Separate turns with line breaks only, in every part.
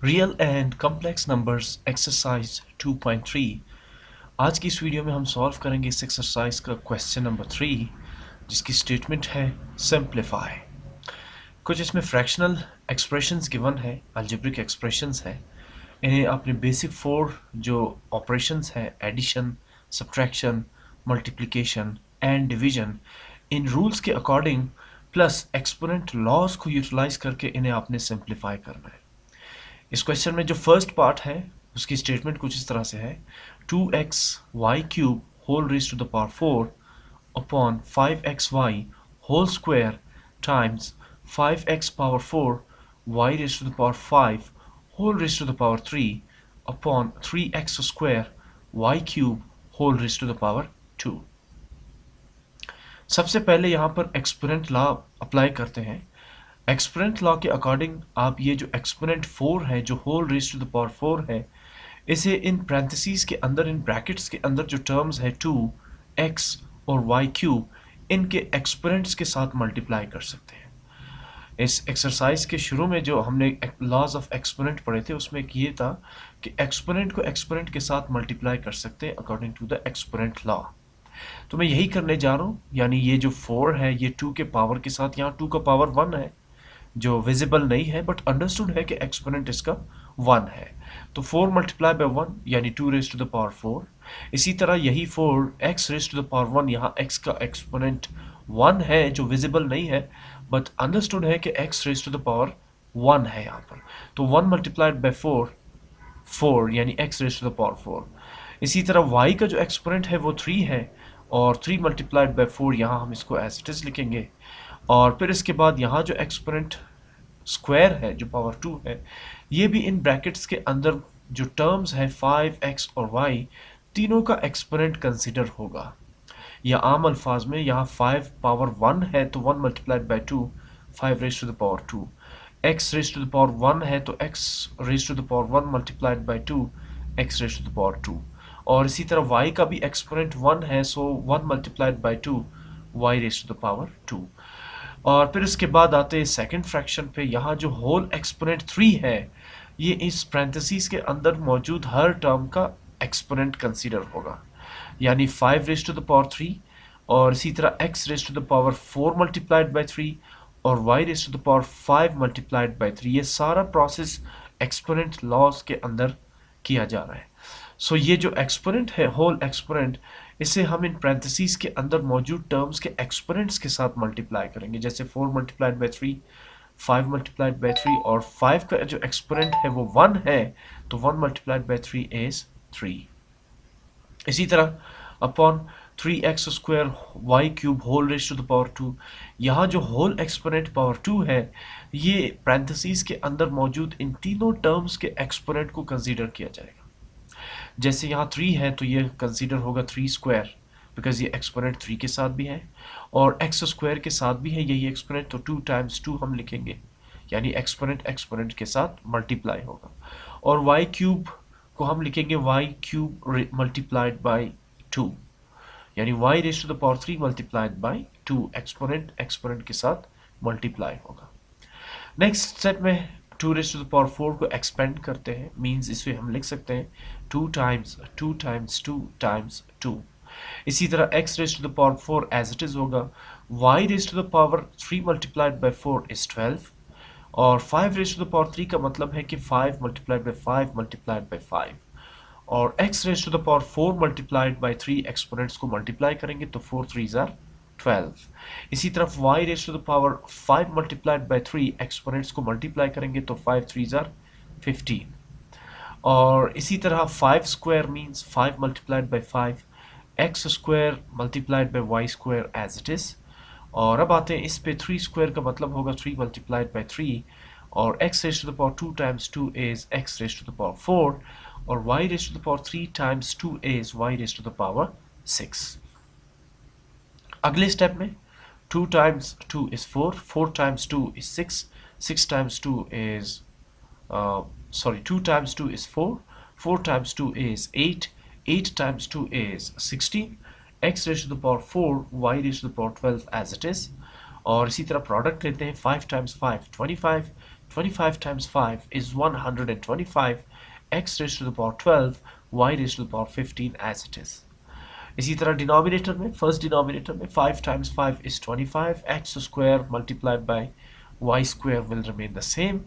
Real and complex numbers exercise 2.3। आज की इस वीडियो में हम सॉल्व करेंगे इस एक्सरसाइज का क्वेश्चन नंबर 3, जिसकी स्टेटमेंट है सिंप्लीफाई। कुछ इसमें फ्रैक्शनल एक्सप्रेशंस गिवन है, अलजेब्रिक एक्सप्रेशंस है। इन्हें अपने बेसिक 4 जो ऑपरेशंस हैं, addition, subtraction, multiplication and division, इन रूल्स के अकॉर्डिंग प्लस एक्सपोनेंट लॉज को यूटिलाइज करके इन्हें आपने सिंप्लीफाई करना है। इस क्वेश्चन में जो फर्स्ट पार्ट है उसकी स्टेटमेंट कुछ इस तरह से है, 2x y cube whole raise to the power 4 upon 5x y whole square times 5x power 4 y raise to the power 5 whole raise to the power 3 upon 3x square y cube whole raise to the power 2। सबसे पहले यहाँ पर exponent law apply करते हैं। Exponent law के according आप ये जो एक्सपोनेंट 4 है, जो whole raise to the power 4 है, इसे इन पैरेंथेसिस के अंदर, इन ब्रैकेट्स के अंदर जो टर्म्स है 2x और वाई क्यूब, इनके एक्सपोनेंट्स के साथ मल्टीप्लाई कर सकते हैं। इस एक्सरसाइज के शुरू में जो हमने लॉज ऑफ एक्सपोनेंट पढ़े थे उसमें एक ये था कि एक्सपोनेंट को एक्सपोनेंट के साथ मल्टीप्लाई कर सकते हैं according to the exponent law. तो मैं यही करने जा रहा हूँ, यानी ये जो 4 है ये 2 के पावर के साथ, यहाँ 2 का पावर 1 है जो विजिबल नहीं है बट अंडरस्टूड है कि एक्सपोनेंट इसका 1 है। तो 4 मल्टीप्लाई बाय 1 यानी 2 रेज टू द पावर 4। इसी तरह यही 4 x raise to the power 1, यहाँ x का एक्सपोनेंट 1 है जो विजिबल नहीं है बट अंडरस्टूड है कि x raise to the power 1 है यहाँ पर। तो 1 मल्टीप्लाइड बाय 4 4 यानी x raise to the power 4। इसी तरह y का जो एक्सपोनेंट है वो 3 है और 3 मल्टीप्लाइड बाय 4 यहाँ हम इसको एज इट इज लिखेंगे। और फिर इसके बाद यहाँ जो एक्सपोनेंट स्क्वायर है जो पावर 2 है, ये भी इन ब्रैकेट्स के अंदर जो टर्म्स है 5x और y, तीनों का एक्सपोनेंट कंसिडर होगा। या आम अल्फाज में यहाँ 5 पावर 1 है तो 1 multiplied by 2 5 raise to the power 2, x raise to the power 1 है तो x raise to the power 1 multiplied by 2 x raise to the power 2। और इसी तरह y का भी एक्सपोनेंट 1 है, so 1 multiplied by 2 y raise to the power 2। और फिर इसके बाद आते हैं सेकंड फ्रैक्शन पे। यहाँ जो होल एक्सपोनेंट 3 है, ये इस पैरेंथेसिस के अंदर मौजूद हर टर्म का एक्सपोनेंट कंसीडर होगा, यानी 5 रेज टू द पावर 3 और इसी तरह x raise to the power 4 multiplied by 3 और y raise to the power 5 multiplied by 3। ये सारा प्रोसेस एक्सपोनेंट लॉज के अंदर किया जा रहा है। सो ये जो एक्सपोनेंट है, होल एक्सपोनेंट, इसे हम इन पैरेंथेसिस के अंदर मौजूद टर्म्स के एक्सपोनेंट्स के साथ मल्टीप्लाई करेंगे। जैसे 4 मल्टीप्लाइड बाय 3, 5 मल्टीप्लाइड बाय 3 और 5 का जो एक्सपोनेंट है वो 1 है तो 1 मल्टीप्लाइड बाय 3 इज 3। इसी तरह upon 3x square y cube whole raise to the power 2, यहाँ जो होल एक्सपोनेंट पावर 2 है, ये पैरेंथेसिस के अंदर मौजूद इन तीनों टर्म्स के एक्सपोनेंट को कंसीडर किया जाएगा। जैसे यहाँ 3 है तो ये कंसीडर होगा 3 स्क्वायर, बिकॉज ये एक्सपोनेंट 3 के साथ भी है और x स्क्वायर के साथ भी है यही एक्सपोनेंट, तो 2 टाइम्स 2 हम लिखेंगे, यानी एक्सपोनेंट एक्सपोनेंट के साथ मल्टीप्लाई होगा। और y क्यूब को हम लिखेंगे y क्यूब मल्टीप्लाइड बाई 2, यानी y raise to the power 3 multiplied by 2, exponent exponent के साथ मल्टीप्लाई होगा। नेक्स्ट स्टेप में 2 रेज टू द पावर 4 को एक्सपेंड करते हैं, मींस इसे हम लिख सकते हैं 2 टाइम्स 2 टाइम्स 2 टाइम्स 2। इसी तरह x raise to the power 4 as it is होगा, y raise to the power 3 multiplied by 4 is 12 और 5 रेज टू द पावर 3 का मतलब है कि 5 मल्टीप्लाइड बाय 5 मल्टीप्लाइड बाय 5 और x raise to the power 4 multiplied by 3 exponents को multiply करेंगे तो 4 3s आर 12। इसी तरफ y raise to the power 5 multiplied by 3 exponents को मल्टीप्लाई करेंगे तो 5 3s आर 15। और इसी तरह 5 square means 5 multiplied by 5, x square multiplied by y square as it is. और अब आते हैं इस पे, 3 स्क्वायर का मतलब होगा 3 मल्टीप्लाइड बाय 3 और x raise to the power 2 times 2 is x raise to the power 4 और y raise to the power 3 times 2 is y raise to the power 6। अगले स्टेप में 2 times 2 is 4, 4 times 2 is 6, 6 times 2 is 2 times 2 is 4, 4 times 2 is 8, 8 times 2 is 16, x raised to the power 4, y raised to the power 12 as it is। और इसी तरह product लेते हैं, 5 times 5 25, 25 times 5 is 125, x raised to the power 12, y raised to the power 15 as it is. इसी तरह denominator में, first denominator में 5 times 5 is 25, x square multiplied by y square will remain the same.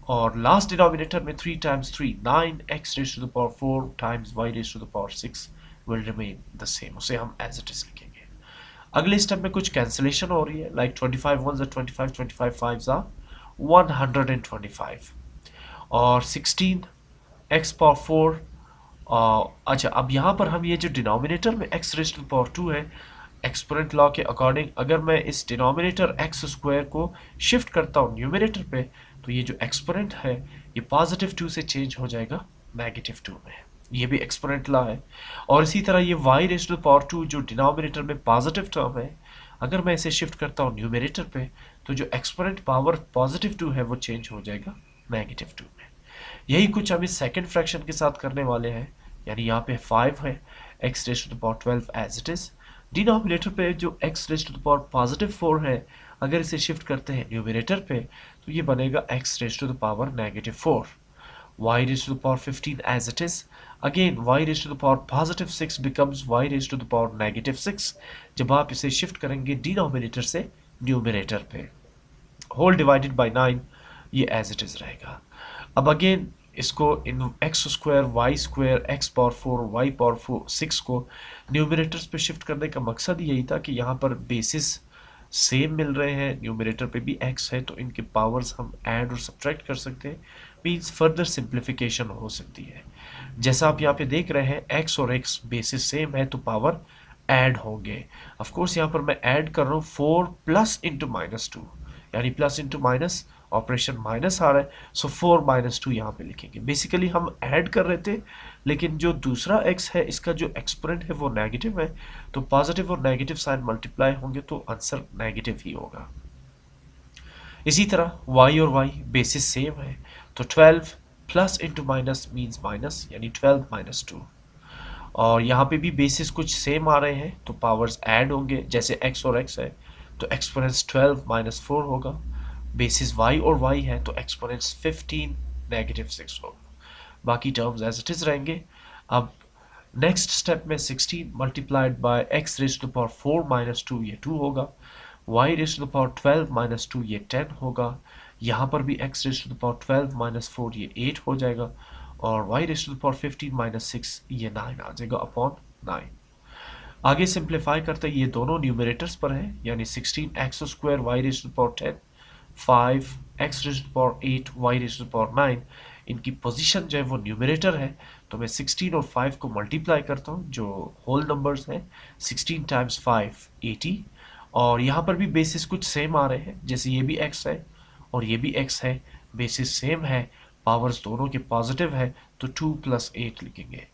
और last denominator में 3 times 3 9, x raised to the power 4 times y raised to the power 6 will remain the same. उसे हम as it is लिखेंगे. अगले step में कुछ cancellation हो रही है, like 25 1s are 25, 25 5s are 125 और 16 x पावर 4. अच्छा, अब यहाँ पर हम ये जो डिनोमिनेटर में x raise to the power 2 है, एक्सपोनेंट लॉ के अकॉर्डिंग अगर मैं इस डिनोमिनेटर x स्क्वायर को शिफ्ट करता हूँ न्यूमरेटर पे, तो ये जो एक्सपोनेंट है ये पॉजिटिव 2 से चेंज हो जाएगा नेगेटिव 2 में. ये भी एक्सपोनेंट लॉ है. और इसी तरह ये y raise to the power 2 जो डिनोमिनेटर में पॉजिटिव टर्म है, अगर मैं इसे शिफ्ट करता हूँ न्यूमरेटर पे, तो जो एक्सपोनेंट पावर पॉजिटिव 2 है वो चेंज हो जाएगा नेगेटिव 2 में. यही कुछ हम इस सेकेंड फ्रैक्शन के साथ करने वाले हैं. यानी यहाँ पे 5 है, x raise to the power 12 as it is. Denominator पे जो x raise to the power positive 4 है, अगर इसे शिफ्ट करते हैं न्यूमरेटर पे, तो ये बनेगा x raise to the power negative 4. y raise to the power 15 as it is. Again y raise to the power positive 6 becomes y raise to the power negative 6 जब आप इसे शिफ्ट करेंगे डिनोमिनेटर से numerator पे. Whole divided by 9 ये as it is रहेगा. अब again इसको in X square Y square X power 4 Y power 4 6 को न्यूमरेटर्स पे शिफ्ट करने का मकसद यही था कि यहाँ पर बेसिस सेम मिल रहे हैं, न्यूमरेटर पे भी x है, तो इनके पावर्स हम ऐड और सब्ट्रैक्ट कर सकते हैं. मीन्स फर्दर सिंप्लीफिकेशन हो सकती है. जैसा आप यहाँ पे देख रहे हैं x और x बेसिस सेम है तो पावर ऐड होंगे. ऑफ कोर्स यहाँ पर मैं ऐड कर रहा हूँ 4 प्लस इंटू माइनस 2, यानी plus into minus operation minus आ रहा है, सो 4 माइनस 2 यहाँ पे लिखेंगे. बेसिकली हम ऐड कर रहे थे, लेकिन जो दूसरा x है इसका जो एक्सपोनेंट है वो नेगेटिव है, तो पॉजिटिव और नेगेटिव साइन मल्टीप्लाई होंगे तो आंसर नेगेटिव ही होगा. इसी तरह y और y बेसिस सेम है, तो 12 plus into minus means minus, यानी 12 माइनस 2. और यहाँ पे भी बेसिस कुछ सेम आ रहे हैं तो पावर्स ऐड होंगे. जैसे x और x है तो एक्सपोनेंट्स 12 माइनस 4 होगा. बेसिस y और y है तो एक्सपोनेंट्स 15 नेगेटिव 6 होगा. बाकी टर्म्स एज इट इज रहेंगे. अब नेक्स्ट स्टेप में 16 multiplied by x raise to the power 4 minus 2 ये 2 होगा. y raise to the power 12 minus 2 ये 10 होगा. यहाँ पर भी x raise to the power 12 minus 4 ये 8 हो जाएगा. और y raise to the power 15 minus 6 ये 9 आ जाएगा अपॉन 9. आगे सिंप्लीफाई करते ये दोनों न्यूमरेटर्स पर है, यानी 16x square y raise to the power 10 5 x raise to the power 8 y raise to the power 9. इनकी पोजीशन जो है वो न्यूमरेटर है, तो मैं 16 और 5 को मल्टीप्लाई करता हूँ जो होल नंबर्स हैं. 16 टाइम्स 5 80. और यहाँ पर भी बेसिस कुछ सेम आ रहे हैं, जैसे ये भी x है और ये भी x है, बेसिस सेम है, पावर्स दोनों के पॉजिटिव है, तो 2 प्लस 8 लिखेंगे.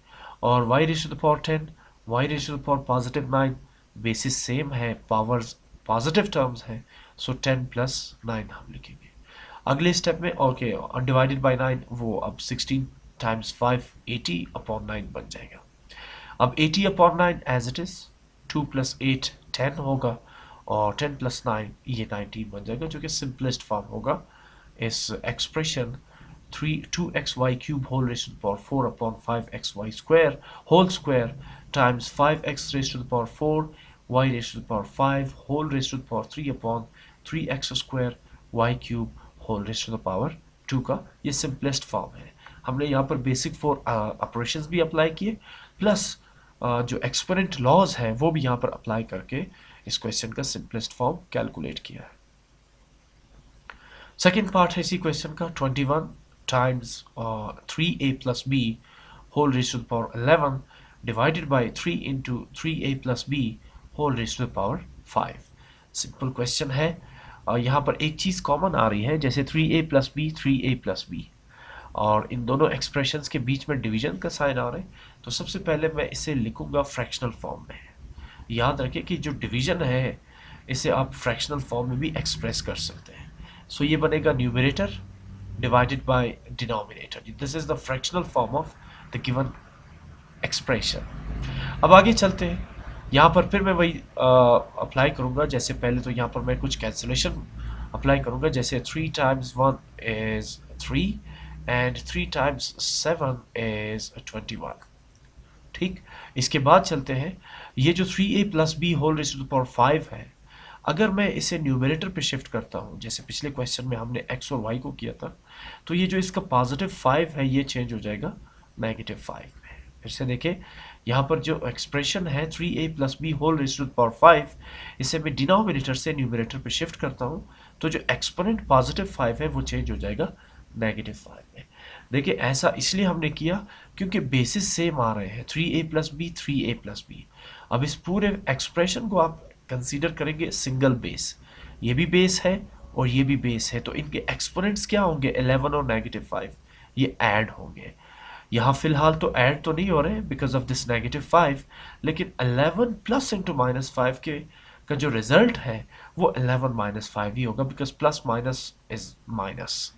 और y raise to the power 10 y raise to the power positive 9, basis same है, पावर्स पॉजिटिव टर्म्स हैं, सो 10 प्लस 9 हम लिखेंगे. अगले स्टेप में ओके डिवाइडेड बाय 9 वो अब 16 टाइम्स 5 80 अपॉन 9 बन जाएगा. अब 80 upon 9 as it is. 2 plus 8 10 होगा और 10 प्लस 9 ये 19 बन जाएगा, जो कि सिंपलेस्ट फॉर्म होगा इस expression 2xy cube whole raise to the power 4 upon 5xy square whole square times 5x raise to the power 4 y raise to the power 5 whole raise to the power 3 upon 3x square y cube whole raise to the power 2 का ये simplest form है. हमने यहाँ पर basic 4 operations भी apply किए, plus जो exponent laws है वो भी यहाँ पर अप्लाई करके इस क्वेश्चन का सिंपलेस्ट फॉर्म कैलकुलेट किया है. सेकेंड पार्ट है इसी क्वेश्चन का. 21 times 3a plus b whole raise to the power 11 divided by 3 into 3a plus b whole raise to the power 5. Simple question है. यहाँ पर एक चीज़ कॉमन आ रही है, जैसे 3a plus B 3a plus B, और इन दोनों एक्सप्रेशंस के बीच में डिवीजन का साइन आ रहा है, तो सबसे पहले मैं इसे लिखूंगा फ्रैक्शनल फॉर्म में. याद रखें कि जो डिवीजन है इसे आप फ्रैक्शनल फॉर्म में भी एक्सप्रेस कर सकते हैं. सो ये बनेगा numerator divided by denominator. This is the fractional form of the given expression. अब आगे चलते हैं. यहाँ पर फिर मैं वही अप्लाई करूँगा जैसे पहले. तो यहाँ पर मैं कुछ कैंसिलेशन अप्लाई करूँगा। जैसे 3 times 1 is 3 and 3 times 7 is 21। ठीक, इसके बाद चलते हैं, ये जो 3a plus b whole raise to the power 5 है, अगर मैं इसे न्यूमरेटर पे शिफ्ट करता हूँ, जैसे पिछले क्वेश्चन में हमने x और y को किया था, तो ये जो इसका पॉजिटिव 5 है ये चेंज हो जाएगा नेगेटिव 5 में। फिर से देखें, यहाँ पर जो एक्सप्रेशन है 3a plus b whole raise to the power 5, इसे मैं डिनोमिनेटर से न्यूमरेटर पे शिफ्ट करता हूँ, तो जो एक्सपोनेंट पॉजिटिव 5 है वो चेंज हो जाएगा नेगेटिव 5 में। देखिए, ऐसा इसलिए हमने किया क्योंकि बेसिस सेम आ रहे हैं, 3a plus B 3a plus B. अब इस पूरे एक्सप्रेशन को आप कंसीडर करेंगे सिंगल बेस, ये भी बेस है और ये भी बेस है, तो इनके एक्सपोनेंट्स क्या होंगे, 11 और नेगेटिव 5, ये ऐड होंगे। यहाँ फिलहाल तो ऐड तो नहीं हो रहे बिकॉज ऑफ दिस नेगेटिव 5, लेकिन 11 प्लस इंटू माइनस 5 के का जो रिजल्ट है वो 11 माइनस 5 ही होगा, because plus minus is minus.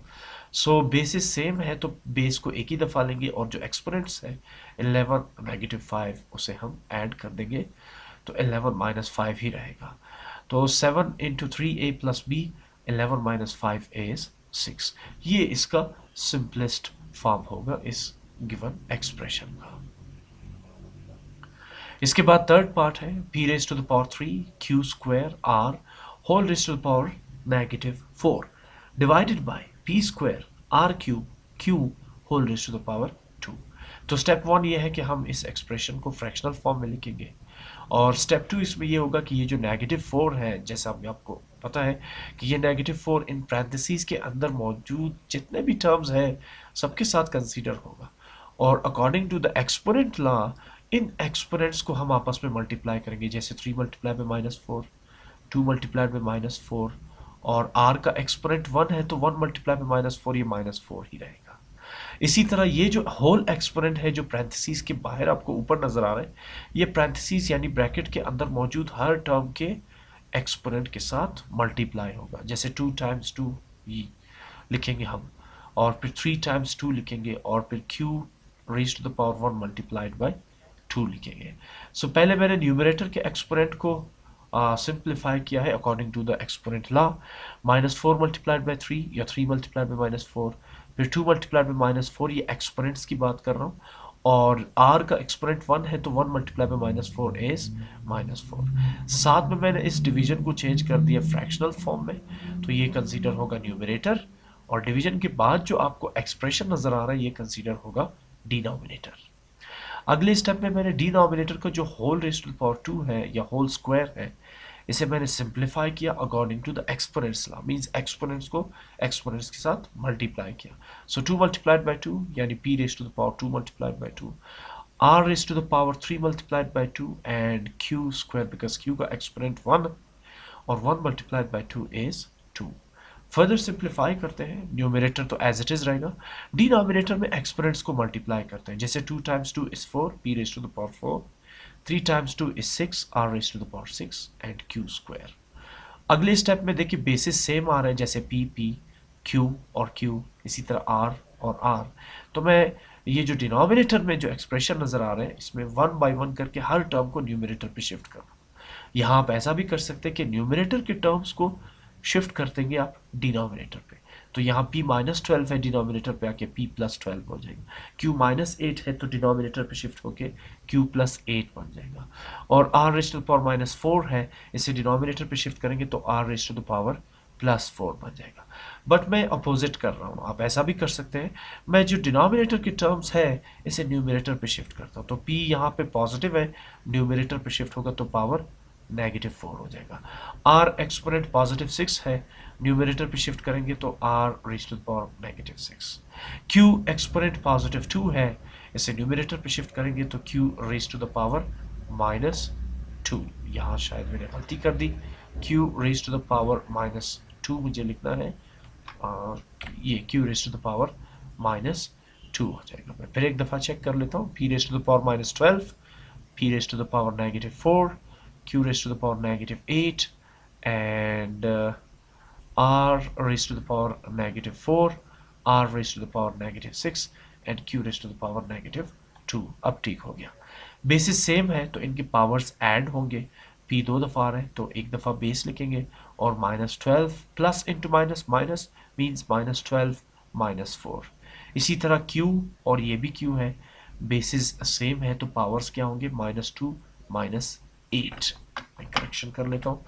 So basis same है तो बेस को एक ही दफ़ा लेंगे और जो एक्सपोनेंट्स है 11 नेगेटिव 5 उसे हम ऐड कर देंगे, तो 11 माइनस 5 ही रहेगा। तो 7 into 3a plus b 11 minus 5 is 6। ये इसका सिंपलेस्ट फॉर्म होगा इस गिवन एक्सप्रेशन का। इसके बाद थर्ड पार्ट है p raise to the power 3 q square r whole raise to the power negative 4 divided by p square r cube q whole raise to the power 2। तो step 1 ये है कि हम इस एक्सप्रेशन को फ्रैक्शनल फॉर्म में लिखेंगे, और स्टेप 2 इसमें ये होगा कि ये जो नेगेटिव 4 है, जैसा आपको पता है कि ये नेगेटिव 4 इन पैरेंथेसिस के अंदर मौजूद जितने भी टर्म्स हैं सबके साथ कंसीडर होगा, और according to the exponent law in exponents को हम आपस में मल्टीप्लाई करेंगे। जैसे 3 मल्टीप्लाई बाय -4, 2 मल्टीप्लाई बाय -4, और r का एक्सपोनेंट 1 है तो 1 मल्टीप्लाई बाय -4, ये -4 ही रहेगा। इसी तरह ये जो होल एक्सपोनेंट है जो पैरेंथेसिस के बाहर आपको ऊपर नजर आ रहा है, ये पैरेंथेसिस यानी ब्रैकेट के अंदर मौजूद हर टर्म के एक्सपोनेंट के साथ मल्टीप्लाई होगा। जैसे 2 टाइम्स 2 लिखेंगे हम, और फिर 3 टाइम्स 2 लिखेंगे, और फिर q raise to the power 1 multiplied by 2 लिखेंगे। सो पहले मैंने न्यूमरेटर के एक्सपोनेंट को सिंप्लीफाई किया है according to the exponent law, -4 multiplied by 3 या 3 मल्टीप्लाइड बाय -4, फिर 2 मल्टीप्लाइड बाय -4, ये एक्सपोनेंट्स की बात कर रहा हूँ, और r का एक्सपोनेंट 1 है तो 1 मल्टीप्लाई बाय -4 इज -4। साथ में मैंने इस डिवीजन को चेंज कर दिया फ्रैक्शनल फॉर्म में, तो ये कंसीडर होगा न्यूमरेटर, और डिवीजन के बाद जो आपको एक्सप्रेशन नजर आ रहा है ये कंसीडर होगा डिनोमिनेटर। अगले स्टेप में मैंने डिनोमिनेटर का जो whole raise to the power 2 है या होल स्क्वायर है, इसे मैंने सिंप्लीफाई किया according to the exponents law, means exponents को एक्सपोनेंट्स के साथ मल्टीप्लाई किया। सो 2 मल्टीप्लाइड बाय 2 यानी p raise to the power 2 multiplied by 2, r raise to the power 3 multiplied by 2, and q square because q का exponent 1 और 1 multiplied by 2 is 2। Further simplify करते हैं, numerator तो एज इट इज रहेगा, denominator में exponents को multiply करते हैं। जैसे 2 times 2 is 4, p raise to the power 4, 3 times 2 is 6, r raise to the power 6, and q square. अगले स्टेप में देखिए बेसिस सेम आ रहे हैं, जैसे p p, q और q, इसी तरह r और r। तो मैं ये जो डिनोमिनेटर में जो एक्सप्रेशन नजर आ रहे हैं इसमें 1 बाय 1 करके हर टर्म को न्यूमरेटर पे शिफ्ट कर रहा हूँ। यहाँ आप ऐसा भी कर सकते हैं कि न्यूमरेटर के टर्म्स को शिफ्ट कर देंगे आप डिनोमिनेटर पे, तो यहाँ p -12 है, डिनोमिनेटर पे आके p +12 हो जाएगा। q -8 है तो डिनोमिनेटर पे शिफ्ट होके q +8 बन जाएगा, और r raise to the power -4 है, इसे डिनोमिनेटर पे शिफ्ट करेंगे तो r raise to the power +4 बन जाएगा। बट मैं अपोजिट कर रहा हूँ, आप ऐसा भी कर सकते हैं, मैं जो डिनोमिनेटर के टर्म्स है इसे न्यूमरेटर पे शिफ्ट करता हूँ, तो p यहाँ पे पॉजिटिव है, न्यूमरेटर पे शिफ्ट होगा तो पावर -4 हो जाएगा। r एक्सपोनेंट पॉजिटिव 6 है, न्यूमरेटर पे शिफ्ट करेंगे तो r raise to the power -6। q exponent positive 2 है, इसे न्यूमरेटर पे शिफ्ट करेंगे तो q raise to the power -2। यहाँ शायद मैंने गलती कर दी, q raise to the power -2 मुझे लिखना है, ये q raise to the power -2 हो जाएगा। मैं फिर एक दफ़ा चेक कर लेता हूँ, p raise to the power -12, p raise to the power -4, q raised to the power -8, and r raised to the power -4, r raised to the power -6, and q raised to the power -2। अब ठीक हो गया। Basis same है तो इनके powers add होंगे, p 2 दफ़ा आ रहा है तो एक दफ़ा बेस लिखेंगे और -12 plus into minus minus means -12 -4। इसी तरह q, और ये भी q है, बेसिस सेम है तो पावर्स क्या होंगे, -2 -8। मैं करेक्शन कर लेता हूँ।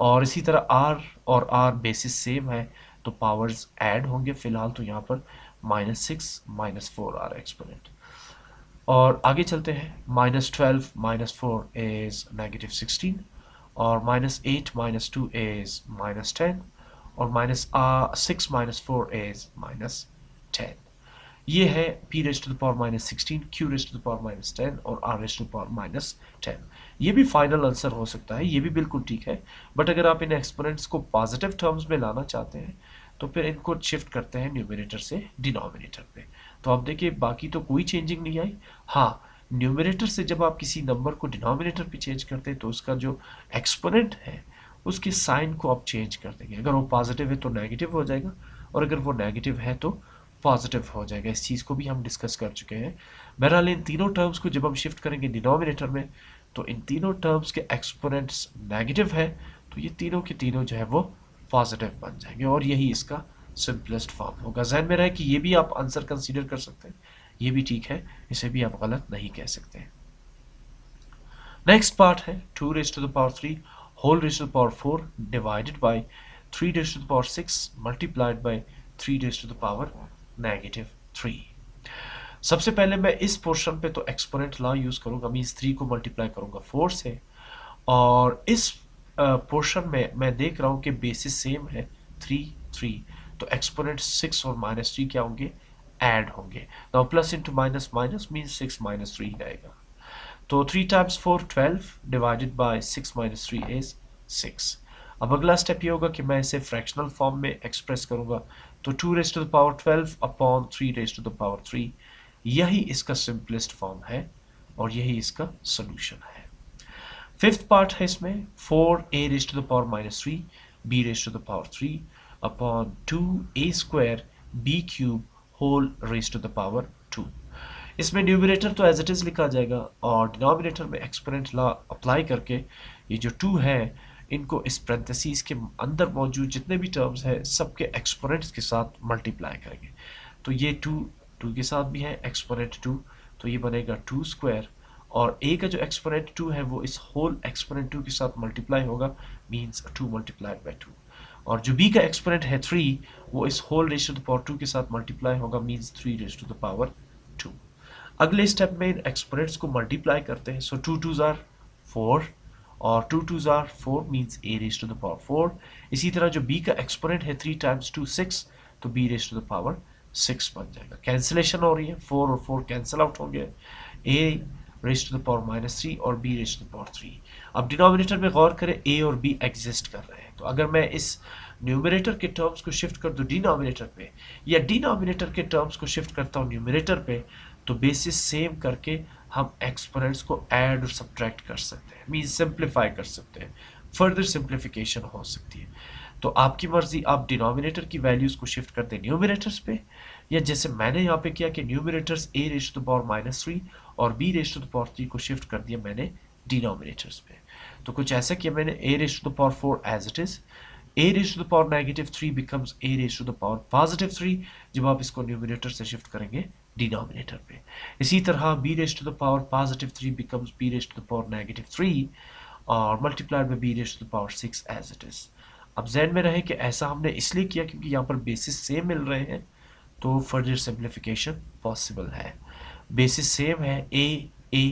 और इसी तरह r और r बेसिस सेम है तो पावर्स ऐड होंगे। फिलहाल तो यहाँ पर -6 -4 आ रहा है एक्सपोनेंट। और आगे चलते हैं, -12 -4 इज -16, और -8 -2 इज -10, और -6 -4 इज -10। ये है p raise to the power -16, q raise to the power -10 और r raise to the power -10। ये भी फाइनल आंसर हो सकता है, ये भी बिल्कुल ठीक है। बट अगर आप इन एक्सपोनेंट्स को पॉजिटिव टर्म्स में लाना चाहते हैं तो फिर इनको शिफ्ट करते हैं न्यूमरेटर से डिनोमिनेटर पे। तो आप देखिए बाकी तो कोई चेंजिंग नहीं आई। हाँ, न्यूमरेटर से जब आप किसी नंबर को डिनोमिनेटर पे चेंज करते हैं तो उसका जो एक्सपोनेंट है उसके साइन को आप चेंज कर देंगे। अगर वो पॉजिटिव है तो नेगेटिव हो जाएगा, और अगर वो नेगेटिव है तो पॉजिटिव हो जाएगा। इस चीज़ को भी हम डिस्कस कर चुके हैं। बहरहाल इन तीनों टर्म्स को जब हम शिफ्ट करेंगे डिनोमिनेटर में तो इन तीनों टर्म्स के एक्सपोनेंट्स नेगेटिव है तो ये तीनों के तीनों जो है वो पॉजिटिव बन जाएंगे, और यही इसका सिंपलेस्ट फॉर्म होगा। जहन में रहे कि ये भी आप आंसर कंसीडर कर सकते हैं, ये भी ठीक है, इसे भी आप गलत नहीं कह सकते। नेक्स्ट पार्ट है 2 raise to the power 3 whole raise to the power 4 divided by 3 raise to the power 6 multiplied by 3 raise to the power -3। सबसे पहले मैं इस पोर्शन पे तो एक्सपोनेंट लॉ यूज करूंगा, मींस 3 को मल्टीप्लाई करूंगा 4 से, और इस पोर्शन में मैं देख रहा हूं कि बेसिस सेम है 3 3, तो एक्सपोनेंट 6 और -3 क्या होंगे, ऐड होंगे। Now plus into minus minus means 6 -3 रहेगा। तो 3 टाइम्स 4 12 डिवाइडेड बाय 6 -3 इज 6। अब अगला स्टेप ये होगा कि मैं इसे फ्रैक्शनल फॉर्म में एक्सप्रेस करूंगा, तो 2 raise to the power 12 upon 3 raise to the power 3, यही इसका सिंपलेस्ट फॉर्म है और यही इसका सोल्यूशन है। फिफ्थ पार्ट है इसमें 4a raise to the power -3 b raise to the power 3 upon 2a² b³ whole raise to the power 2। इसमें न्यूमरेटर तो एज इट इज़ लिखा जाएगा और डिनोमिनेटर में एक्सपोनेंट लॉ अप्लाई करके ये जो 2 है इनको इस पेरेंथेसिस के अंदर मौजूद जितने भी टर्म्स हैं सबके एक्सपोनेंट्स के साथ मल्टीप्लाई करेंगे। तो ये 2 2 के साथ भी है एक्सपोनेंट 2, तो ये बनेगा 2², और a का जो एक्सपोनेंट 2 है वो इस होल एक्सपोनेंट 2 के साथ मल्टीप्लाई होगा, मींस 2 मल्टीप्लाइड बाय 2, और जो b का एक्सपोनेंट है 3 वो इस whole raise to the power 2 के साथ मल्टीप्लाई होगा, means 3 raise to the power 2। अगले स्टेप में इन एक्सपोनेंट्स को मल्टीप्लाई करते हैं, सो 2 2s आर 4 और 2 2s are 4 means a raise to the power 4। इसी तरह जो b का एक्सपोनेंट है 3 टाइम्स 2 6, तो b raise to the power 6 बन जाएगा। कैंसिलेशन हो रही है, 4 और 4 कैंसिल आउट होंगे, a raise to the power -3 और b raise to the power 3। अब डिनोमिनेटर में गौर करें, a और b एग्जिस्ट कर रहे हैं, तो अगर मैं इस न्यूमरेटर के टर्म्स को शिफ्ट कर दूं डिनोमिनेटर पे, या डिनोमिनेटर के टर्म्स को शिफ्ट करता हूं न्यूमरेटर पे, तो बेसिस सेम करके हम एक्सपोनेंट्स को ऐड और सब्ट्रैक्ट कर सकते हैं, मीन सिंप्लीफाई कर सकते हैं, फर्दर सिंप्लीफिकेशन हो सकती है। तो आपकी मर्जी, आप डिनोमिनेटर की वैल्यूज को शिफ्ट कर दें न्यूमरेटर्स पे, या जैसे मैंने यहाँ पे किया कि numerators a raise to the power -3 और b raise to the power 3 को शिफ्ट कर दिया मैंने डिनोमिनेटर्स पे। तो कुछ ऐसा किया मैंने, a raise to the power 4 as it is, a raise to the power -3 becomes a raise to the power +3 जब आप इसको न्यूमरेटर से शिफ्ट करेंगे डिनोमिनेटर पे। इसी तरह b raise to the power +3 becomes b raise to the power -3 और multiplied by b raise to the power 6 as it is. अब ज़हन में रहे कि ऐसा हमने इसलिए किया क्योंकि यहाँ पर बेसिस सेम मिल रहे हैं, तो फर्दर सिंप्लीफिकेशन पॉसिबल है। बेसिस सेम है a,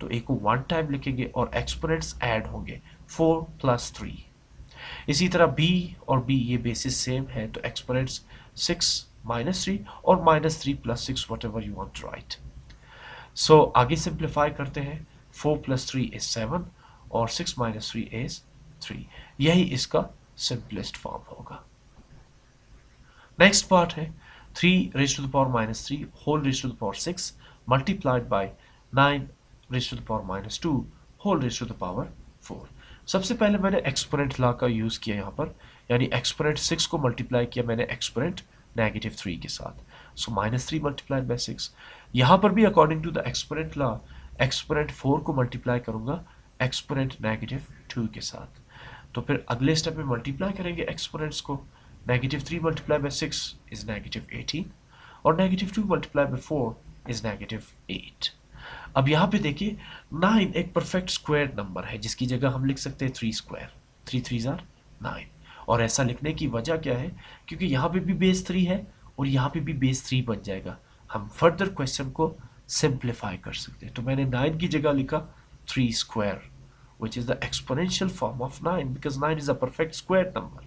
तो a को 1 टाइम लिखेंगे और एक्सपोनेंट्स ऐड होंगे 4 + 3। इसी तरह b और b ये बेसिस सेम है, तो एक्सपोनेंट्स 6 -3 और -3 + 6 whatever you want to write. So आगे सिंप्लीफाई करते हैं, 4 + 3 इज 7 और 6 - 3 इज 3, यही इसका सिंपलेस्ट फॉर्म होगा। नेक्स्ट पार्ट है 3 raise to the power -3 whole raise to the power 6 multiplied by 9 raise to the power -2 whole raise to the power 4। सबसे पहले मैंने एक्सपोनेंट लॉ का यूज़ किया यहाँ पर, यानी एक्सपोनेंट 6 को मल्टीप्लाई किया मैंने एक्सपोनेंट -3 के साथ, सो -3 मल्टीप्लाइड बाय 6। यहाँ पर भी according to the exponent law exponent 4 को मल्टीप्लाई करूँगा एक्सपोनेंट -2 के साथ, तो फिर अगले स्टेप में मल्टीप्लाई करेंगे एक्सपोनेंट्स को। -3 मल्टीप्लाई बाय 6 इज -18 और -2 मल्टीप्लाई बाय 4 इज -8। अब यहाँ पे देखिए 9 एक परफेक्ट स्क्वायर नंबर है जिसकी जगह हम लिख सकते हैं 3 स्क्वायर, 3 3 जार 9। और ऐसा लिखने की वजह क्या है, क्योंकि यहाँ पे भी बेस 3 है और यहाँ पे भी बेस 3 बन जाएगा। हम फर्दर क्वेश्चन को सिंप्लीफाई कर सकते हैं। तो मैंने 9 की जगह लिखा 3 square which is the exponential form of 9 because 9 is a perfect square number।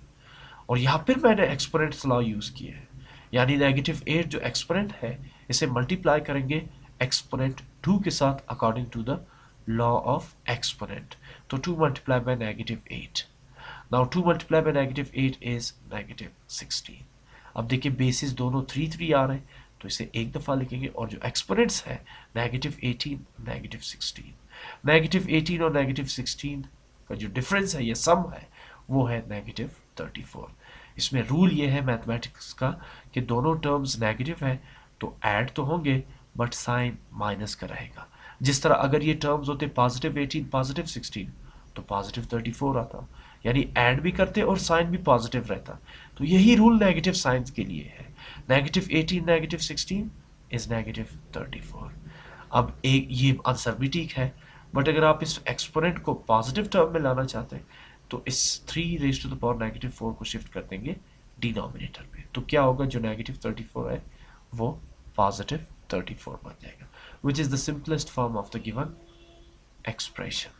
और यहाँ पर मैंने एक्सपोनेंट्स लॉ यूज किया है, यानी -8 जो एक्सपोनेंट है इसे मल्टीप्लाई करेंगे एक्सपोनेंट 2 के साथ according to the law of exponent. तो 2 multiply by -8, now 2 multiply by -8 is -16। अब देखिए बेसिस दोनों 3 3 आ रहे हैं तो इसे एक दफ़ा लिखेंगे और जो एक्सपोनेंट्स है -18 -16, -18 और -16 का जो डिफरेंस है, ये सम है, वो है -34। इसमें रूल ये है मैथमेटिक्स का कि दोनों टर्म्स नेगेटिव है तो ऐड तो होंगे बट साइन माइनस का रहेगा। जिस तरह अगर ये टर्म्स होते +18 +16 तो +34 आता, यानी ऐड भी करते और साइन भी पॉजिटिव रहता। तो यही रूल नेगेटिव साइंस के लिए है, -18 -16 इज -34। अब एक ये आंसर भी ठीक है, बट अगर आप इस एक्सपोनेंट को पॉजिटिव टर्म में लाना चाहते हैं तो इस 3⁻⁴ को शिफ्ट कर देंगे डिनोमिनेटर पे। तो क्या होगा, जो -34 है वो +34 बन जाएगा, which is the simplest form of the given expression.